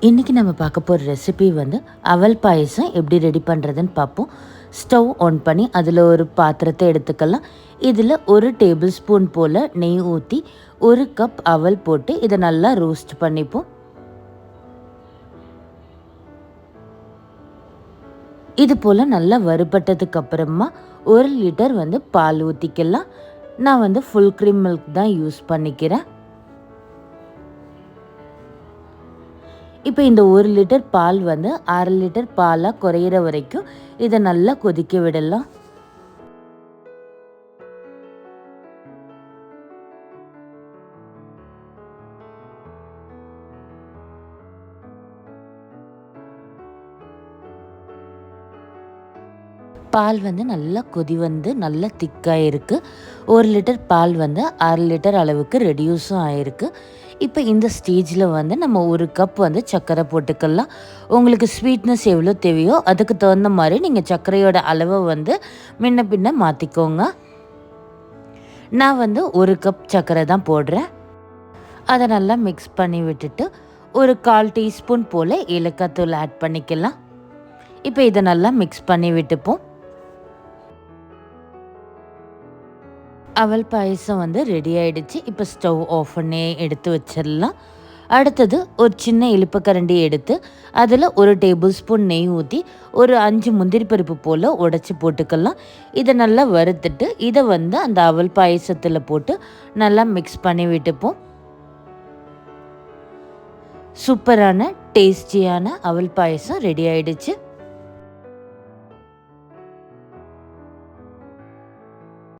இன்றைக்கி நம்ம பார்க்க போகிற ரெசிபி வந்து அவல் பாயசம் எப்படி ரெடி பண்ணுறதுன்னு பார்ப்போம். ஸ்டவ் ஆன் பண்ணி அதில் ஒரு பாத்திரத்தை எடுத்துக்கலாம். இதில் 1 டேபிள் ஸ்பூன் போல் நெய் ஊற்றி 1 கப் அவல் போட்டு இதை நல்லா ரோஸ்ட் பண்ணிப்போம். இது போல் நல்லா வறுபட்டதுக்கு அப்புறமா 1 லிட்டர் வந்து பால் ஊற்றிக்கலாம். நான் வந்து ஃபுல் க்ரீம் மில்க் தான் யூஸ் பண்ணிக்கிறேன். இப்போ இந்த 1 லிட்டர் பால் வந்து 1/2 லிட்டர் பாலாக குறையிற வரைக்கும் இதை நல்லா கொதிக்க விடலாம். பால் வந்து நல்லா கொதி வந்து நல்லா திக்காக இருக்குது. 1 லிட்டர் பால் வந்து 1/2 லிட்டர் அளவுக்கு ரெடியூஸும் ஆகிருக்கு. இப்போ இந்த ஸ்டேஜில் வந்து நம்ம 1 கப் வந்து சர்க்கரை போட்டுக்கலாம். உங்களுக்கு ஸ்வீட்னஸ் எவ்வளோ தேவையோ அதுக்கு தகுந்த மாதிரி நீங்கள் சர்க்கரையோட அளவை வந்து முன்ன பின்ன மாற்றிக்கோங்க. நான் வந்து 1 கப் சர்க்கரை தான் போடுறேன். அதை நல்லா மிக்ஸ் பண்ணி விட்டுட்டு ஒரு 1/4 டீஸ்பூன் போல் ஏலக்காய் தூள் ஆட் பண்ணிக்கலாம். இப்போ இதை நல்லா மிக்ஸ் பண்ணி விட்டுப்போம். அவல் பாயசம் வந்து ரெடி ஆகிடுச்சு. இப்போ ஸ்டவ் ஆஃப் பண்ணி எடுத்து வச்சிடலாம். அடுத்தது ஒரு சின்ன இழுப்புக்கரண்டி எடுத்து அதில் 1 டேபிள் ஸ்பூன் நெய் ஊற்றி ஒரு 5 முந்திரி பருப்பு போல் உடச்சி போட்டுக்கலாம். இதை நல்லா வறுத்துட்டு இதை வந்து அந்த அவல் பாயசத்தில் போட்டு நல்லா மிக்ஸ் பண்ணி விட்டுப்போம். சூப்பரான டேஸ்டியான அவல் பாயசம் ரெடி ஆகிடுச்சு.